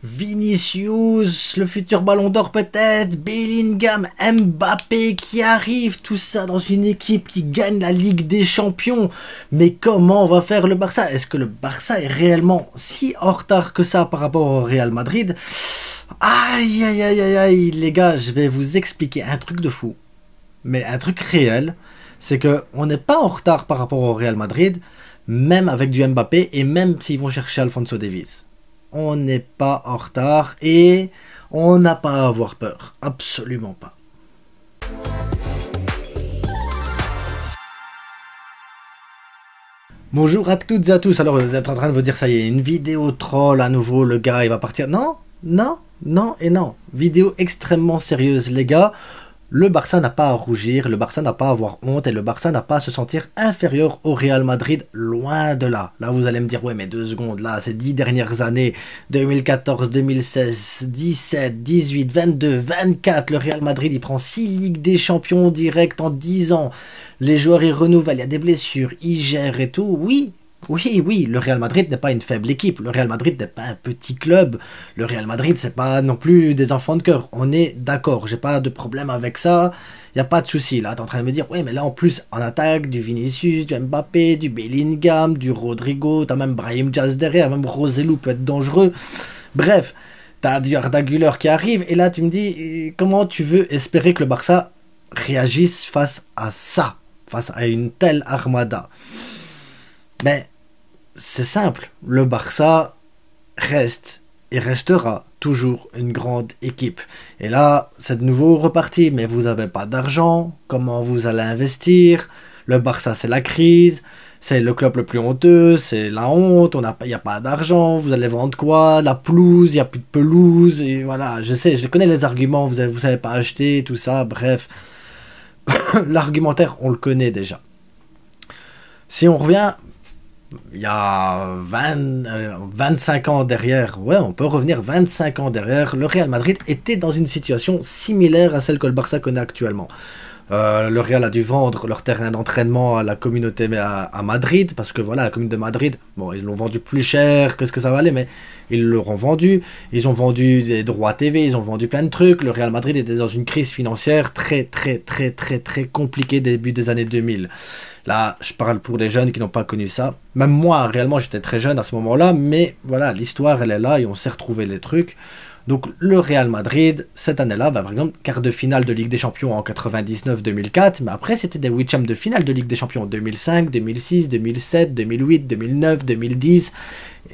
Vinicius, le futur Ballon d'Or peut-être, Bellingham, Mbappé qui arrive, tout ça dans une équipe qui gagne la Ligue des Champions. Mais comment va faire le Barça? Est-ce que le Barça est réellement si en retard que ça par rapport au Real Madrid? Aïe aïe aïe aïe aïe, les gars, je vais vous expliquer un truc de fou, mais un truc réel, c'est que on n'est pas en retard par rapport au Real Madrid, même avec du Mbappé et même s'ils vont chercher Alphonso Davies. On n'est pas en retard et on n'a pas à avoir peur. Absolument pas. Bonjour à toutes et à tous. Alors vous êtes en train de vous dire ça y est, une vidéo troll à nouveau, le gars il va partir. Non, non, non et non. Vidéo extrêmement sérieuse les gars. Le Barça n'a pas à rougir, le Barça n'a pas à avoir honte et le Barça n'a pas à se sentir inférieur au Real Madrid, loin de là. Là vous allez me dire, ouais mais 2 secondes, là ces 10 dernières années, 2014, 2016, 17, 18, 22, 24, le Real Madrid il prend 6 Ligues des Champions direct en 10 ans. Les joueurs ils renouvellent, il y a des blessures, ils gèrent et tout, oui. Oui, le Real Madrid n'est pas une faible équipe, le Real Madrid n'est pas un petit club, le Real Madrid c'est pas non plus des enfants de cœur, on est d'accord, j'ai pas de problème avec ça, y a pas de souci. Là t'es en train de me dire, oui mais là en plus en attaque, du Vinicius, du Mbappé, du Bellingham, du Rodrigo, t'as même Brahim Diaz derrière, même Roselu peut être dangereux, bref, t'as du Arda Güler qui arrive, et là tu me dis, comment tu veux espérer que le Barça réagisse face à ça, face à une telle armada? Mais c'est simple, le Barça reste et restera toujours une grande équipe. Et là, c'est de nouveau reparti, mais vous n'avez pas d'argent, comment vous allez investir? Le Barça, c'est la crise, c'est le club le plus honteux, c'est la honte, il n'y a pas d'argent, vous allez vendre quoi? La pelouse, il n'y a plus de pelouse, et voilà, je sais, je connais les arguments, vous savez pas acheter, tout ça, bref. L'argumentaire, on le connaît déjà. Si on revient... il y a 25 ans derrière, ouais, on peut revenir 25 ans derrière, le Real Madrid était dans une situation similaire à celle que le Barça connaît actuellement. Le Real a dû vendre leur terrain d'entraînement à la communauté à Madrid, parce que voilà, la commune de Madrid, bon, ils l'ont vendu plus cher que ce que ça valait, mais ils l'auront vendu. Ils ont vendu des droits TV, ils ont vendu plein de trucs. Le Real Madrid était dans une crise financière très compliquée début des années 2000. Là, je parle pour les jeunes qui n'ont pas connu ça. Même moi, réellement, j'étais très jeune à ce moment-là, mais voilà, l'histoire, elle est là et on sait retrouver les trucs. Donc, le Real Madrid, cette année-là, par exemple, quart de finale de Ligue des Champions en 99-2004, mais après, c'était des huitièmes de finale de Ligue des Champions en 2005, 2006, 2007, 2008, 2009, 2010.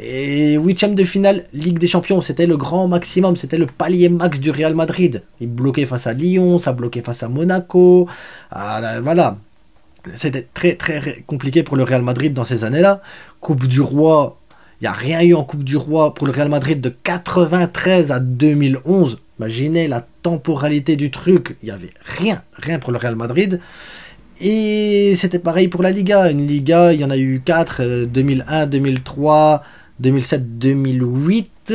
Et huitième de finale Ligue des Champions, c'était le grand maximum, c'était le palier max du Real Madrid. Il bloquait face à Lyon, ça bloquait face à Monaco, voilà. C'était très compliqué pour le Real Madrid dans ces années-là. Coupe du Roi, il n'y a rien eu en Coupe du Roi pour le Real Madrid de 93 à 2011. Imaginez la temporalité du truc. Il n'y avait rien pour le Real Madrid. Et c'était pareil pour la Liga. Une Liga, il y en a eu 4, 2001, 2003, 2007, 2008.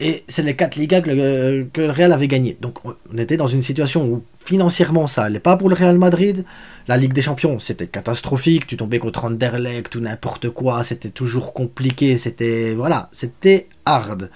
Et c'est les 4 Ligas que le Real avait gagné. Donc on était dans une situation où financièrement ça allait pas pour le Real Madrid. La Ligue des Champions c'était catastrophique. Tu tombais contre Anderlecht ou n'importe quoi. C'était toujours compliqué. C'était voilà, c'était hard.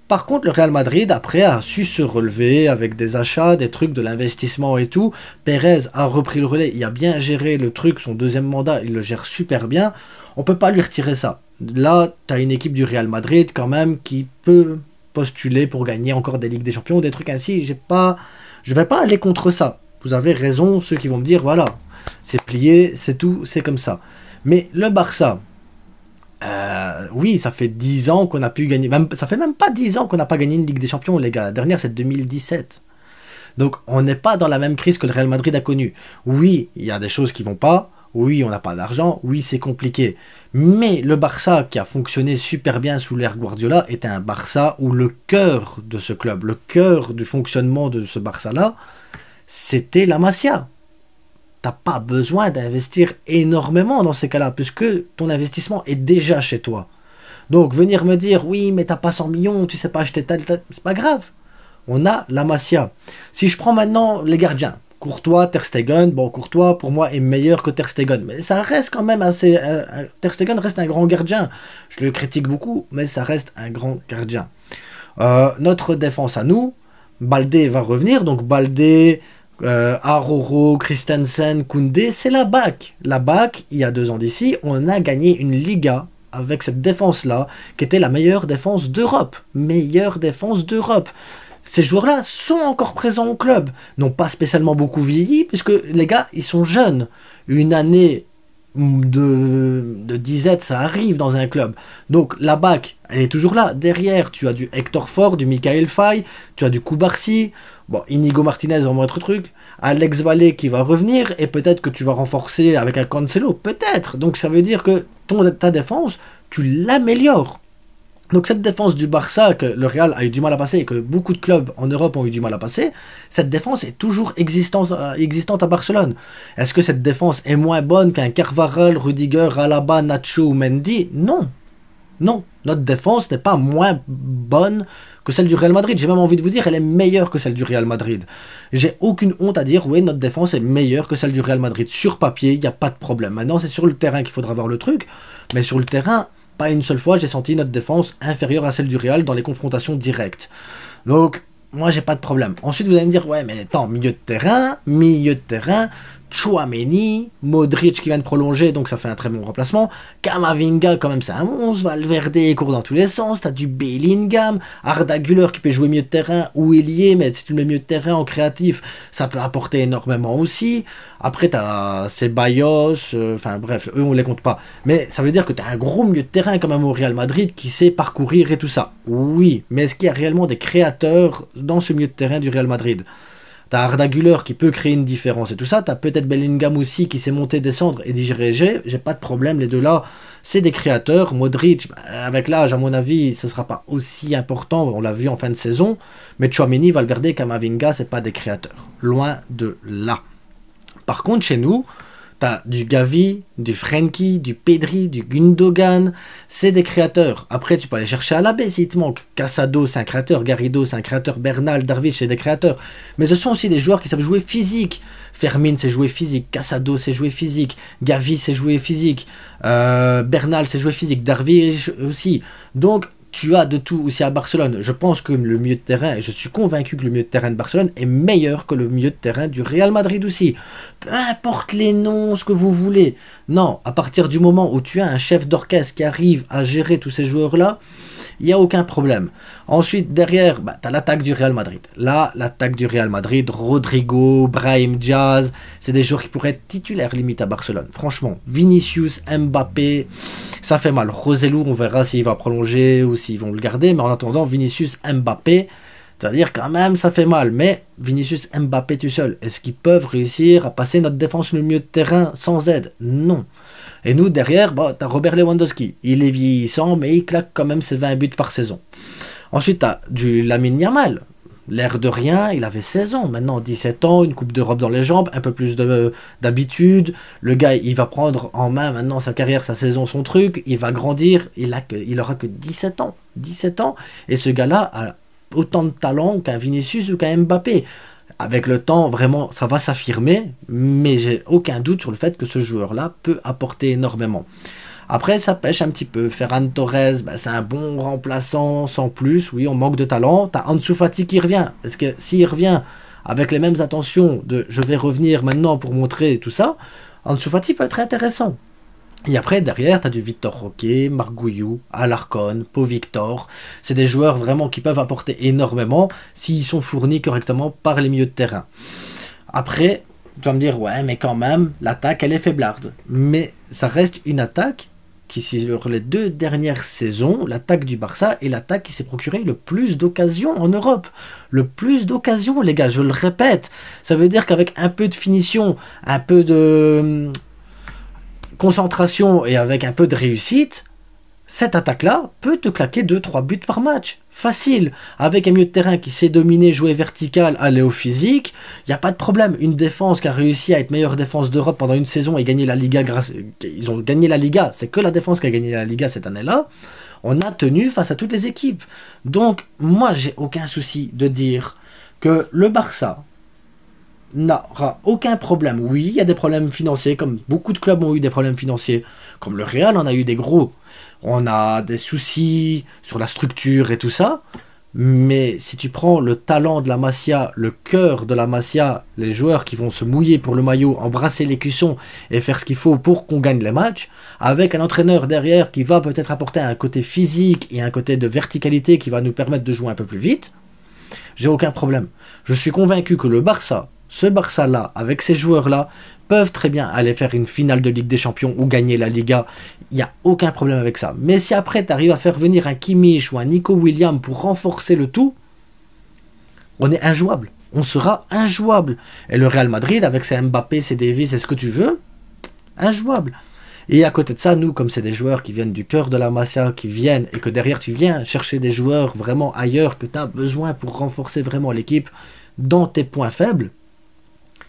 Par contre le Real Madrid après a su se relever avec des achats, des trucs, de l'investissement et tout. Pérez a repris le relais. Il a bien géré le truc. Son deuxième mandat il le gère super bien. On peut pas lui retirer ça. Là tu as une équipe du Real Madrid quand même qui peut postuler pour gagner encore des Ligues des Champions, des trucs ainsi. Je vais pas aller contre ça. Vous avez raison, ceux qui vont me dire, voilà, c'est plié, c'est tout, c'est comme ça. Mais le Barça, oui, ça fait 10 ans qu'on a pu gagner, ça fait même pas 10 ans qu'on n'a pas gagné une Ligue des Champions, les gars. La dernière, c'est 2017. Donc, on n'est pas dans la même crise que le Real Madrid a connue. Oui, il y a des choses qui vont pas. Oui, on n'a pas d'argent, oui, c'est compliqué. Mais le Barça, qui a fonctionné super bien sous l'ère Guardiola, était un Barça où le cœur de ce club, le cœur du fonctionnement de ce Barça-là, c'était la Masia. T'as pas besoin d'investir énormément dans ces cas-là, puisque ton investissement est déjà chez toi. Donc, venir me dire, oui, mais t'as pas 100 millions, tu sais pas acheter tel, c'est pas grave. On a la Masia. Si je prends maintenant les gardiens, Courtois, Ter Stegen, bon Courtois pour moi est meilleur que Ter Stegen, mais ça reste quand même assez... Ter Stegen reste un grand gardien, je le critique beaucoup, mais ça reste un grand gardien. Notre défense à nous, Baldé va revenir, donc Baldé, Aroro, Christensen, Koundé, c'est la BAC. La BAC, il y a 2 ans d'ici, on a gagné une Liga avec cette défense-là, qui était la meilleure défense d'Europe. Meilleure défense d'Europe. Ces joueurs-là sont encore présents au club, n'ont pas spécialement beaucoup vieilli, puisque les gars, ils sont jeunes. Une année de disette, ça arrive dans un club. Donc la BAC, elle est toujours là. Derrière, tu as du Hector Ford, du Michael Faye, tu as du Koubarsi, bon, Inigo Martinez, vraiment autre truc, Alex Vallée qui va revenir, et peut-être que tu vas renforcer avec un Cancelo, peut-être. Donc ça veut dire que ta défense, tu l'améliores. Donc cette défense du Barça, que le Real a eu du mal à passer, et que beaucoup de clubs en Europe ont eu du mal à passer, cette défense est toujours existante à Barcelone. Est-ce que cette défense est moins bonne qu'un Carvajal, Rudiger, Alaba, Nacho ou Mendy? Non. Non. Notre défense n'est pas moins bonne que celle du Real Madrid. J'ai même envie de vous dire, elle est meilleure que celle du Real Madrid. J'ai aucune honte à dire, oui, notre défense est meilleure que celle du Real Madrid. Sur papier, il n'y a pas de problème. Maintenant, c'est sur le terrain qu'il faudra voir le truc, mais sur le terrain, pas une seule fois, j'ai senti notre défense inférieure à celle du Real dans les confrontations directes. Donc, moi, j'ai pas de problème. Ensuite, vous allez me dire, ouais, mais attends, milieu de terrain, Tchouaméni, Modric qui vient de prolonger, donc ça fait un très bon remplacement. Camavinga, quand même, c'est un monstre. Valverde court dans tous les sens. T'as du Bellingham, Arda Güler qui peut jouer milieu de terrain ou ailier, mais si tu le mets milieu de terrain en créatif, ça peut apporter énormément aussi. Après, t'as Ceballos, enfin bref, eux on les compte pas. Mais ça veut dire que t'as un gros milieu de terrain quand même au Real Madrid qui sait parcourir et tout ça. Oui, mais est-ce qu'il y a réellement des créateurs dans ce milieu de terrain du Real Madrid? T'as Arda Güler qui peut créer une différence et tout ça. T'as peut-être Bellingham aussi qui sait monter, descendre et diriger. J'ai pas de problème, les deux là, c'est des créateurs. Modric, avec l'âge, à mon avis, ce sera pas aussi important. On l'a vu en fin de saison. Mais Tchouaméni, Valverde, Camavinga, c'est pas des créateurs. Loin de là. Par contre, chez nous, t'as du Gavi, du Frenkie, du Pedri, du Gundogan, c'est des créateurs. Après, tu peux aller chercher à la baie s'il te manque. Casado, c'est un créateur. Garrido, c'est un créateur. Bernal, Darvish, c'est des créateurs. Mais ce sont aussi des joueurs qui savent jouer physique. Fermin, c'est jouer physique. Casado, c'est jouer physique. Gavi, c'est jouer physique. Bernal, c'est jouer physique. Darvish aussi. Donc, tu as de tout aussi à Barcelone. Je pense que le milieu de terrain, et je suis convaincu que le milieu de terrain de Barcelone est meilleur que le milieu de terrain du Real Madrid aussi. Peu importe les noms, ce que vous voulez. Non, à partir du moment où tu as un chef d'orchestre qui arrive à gérer tous ces joueurs-là, il n'y a aucun problème. Ensuite, derrière, tu as l'attaque du Real Madrid. Là, l'attaque du Real Madrid, Rodrigo, Brahim Diaz, c'est des joueurs qui pourraient être titulaires limite à Barcelone. Franchement, Vinicius, Mbappé, ça fait mal. Roselu, on verra s'il va prolonger ou s'ils vont le garder. Mais en attendant, Vinicius, Mbappé, c'est-à-dire quand même, ça fait mal. Mais Vinicius, Mbappé tout seul, est-ce qu'ils peuvent réussir à passer notre défense sur le milieu de terrain sans aide? Non. Et nous, derrière, t'as Robert Lewandowski. Il est vieillissant, mais il claque quand même ses 20 buts par saison. Ensuite, t'as du Lamine Yamal. L'air de rien, il avait 16 ans. Maintenant, 17 ans, une Coupe d'Europe dans les jambes, un peu plus d'habitude. Le gars, il va prendre en main maintenant sa carrière, sa saison, son truc. Il va grandir. Il aura que 17 ans. 17 ans. Et ce gars-là a autant de talent qu'un Vinicius ou qu'un Mbappé. Avec le temps, vraiment, ça va s'affirmer, mais j'ai aucun doute sur le fait que ce joueur-là peut apporter énormément. Après, ça pêche un petit peu. Ferran Torres, c'est un bon remplaçant, sans plus. Oui, on manque de talent. T'as Ansu Fati qui revient. Est-ce que s'il revient avec les mêmes intentions de « je vais revenir maintenant pour montrer tout ça », Ansu Fati peut être intéressant. Et après, derrière, tu as du Victor Roque, Marc Gouillou, Alarcon, Pau Victor. C'est des joueurs vraiment qui peuvent apporter énormément s'ils sont fournis correctement par les milieux de terrain. Après, tu vas me dire, ouais, mais quand même, l'attaque, elle est faiblarde. Mais ça reste une attaque qui, sur les 2 dernières saisons, l'attaque du Barça est l'attaque qui s'est procuré le plus d'occasions en Europe. Le plus d'occasions, les gars, je le répète. Ça veut dire qu'avec un peu de finition, un peu de concentration et avec un peu de réussite, cette attaque-là peut te claquer 2-3 buts par match. Facile. Avec un milieu de terrain qui sait dominer, jouer vertical, aller au physique, il n'y a pas de problème. Une défense qui a réussi à être meilleure défense d'Europe pendant une saison et gagner la Liga ils ont gagné la Liga. C'est que la défense qui a gagné la Liga cette année-là. On a tenu face à toutes les équipes. Donc, moi, j'ai aucun souci de dire que le Barça n'aura aucun problème. Oui, il y a des problèmes financiers, comme beaucoup de clubs ont eu des problèmes financiers, comme le Real en a eu des gros. On a des soucis sur la structure et tout ça, Mais si tu prends le talent de la Masia, le cœur de la Masia, les joueurs qui vont se mouiller pour le maillot, embrasser les cuissons et faire ce qu'il faut pour qu'on gagne les matchs, avec un entraîneur derrière qui va peut-être apporter un côté physique et un côté de verticalité qui va nous permettre de jouer un peu plus vite, j'ai aucun problème. Je suis convaincu que le Barça, ce Barça-là, avec ces joueurs-là, peuvent très bien aller faire une finale de Ligue des Champions ou gagner la Liga. Il n'y a aucun problème avec ça. Mais si après tu arrives à faire venir un Kimmich ou un Nico Williams pour renforcer le tout, on est injouable. On sera injouable. Et le Real Madrid, avec ses Mbappé, ses Davis, est-ce que tu veux, injouable. Et à côté de ça, nous, comme c'est des joueurs qui viennent du cœur de la Masia, qui viennent, et que derrière tu viens chercher des joueurs vraiment ailleurs que tu as besoin pour renforcer vraiment l'équipe dans tes points faibles,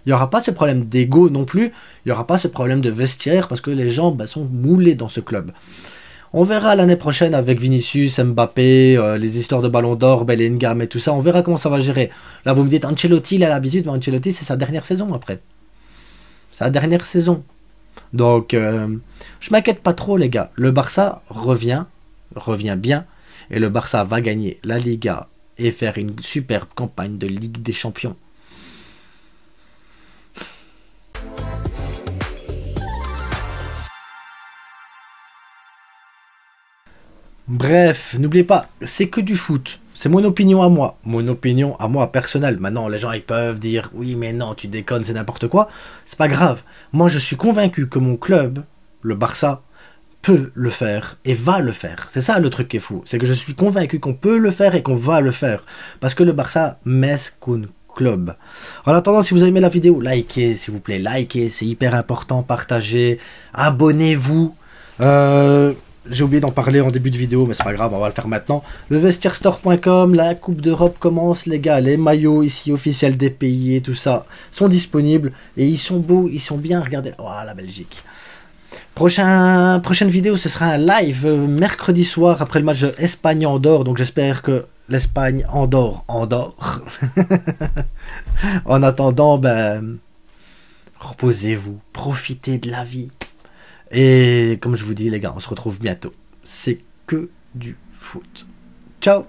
il n'y aura pas ce problème d'ego non plus, il n'y aura pas ce problème de vestiaire parce que les gens sont moulés dans ce club. On verra l'année prochaine avec Vinicius, Mbappé, les histoires de Ballon d'Or, Bellingham et tout ça, on verra comment ça va gérer. Là vous me dites Ancelotti, il a l'habitude, mais Ancelotti c'est sa dernière saison après. Sa dernière saison. Donc je m'inquiète pas trop les gars. Le Barça revient bien, et le Barça va gagner la Liga et faire une superbe campagne de Ligue des Champions. Bref, n'oubliez pas, c'est que du foot. C'est mon opinion à moi personnelle. Maintenant, les gens ils peuvent dire oui, mais non, tu déconnes, c'est n'importe quoi. C'est pas grave. Moi, je suis convaincu que mon club, le Barça, peut le faire et va le faire. C'est ça le truc qui est fou. C'est que je suis convaincu qu'on peut le faire et qu'on va le faire. Parce que le Barça m'est qu'un club. En attendant, si vous avez aimé la vidéo, likez, s'il vous plaît, likez, c'est hyper important, partagez, abonnez-vous. J'ai oublié d'en parler en début de vidéo, mais c'est pas grave, on va le faire maintenant. Le vestiairestore.com, la Coupe d'Europe commence, les gars. Les maillots ici officiels des pays et tout ça sont disponibles. Et ils sont beaux, ils sont bien. Regardez, oh, la Belgique. Prochaine vidéo, ce sera un live mercredi soir après le match de Espagne-Andorre. Donc j'espère que l'Espagne endort. En attendant, reposez-vous, profitez de la vie. Et comme je vous dis les gars, on se retrouve bientôt. C'est que du foot. Ciao.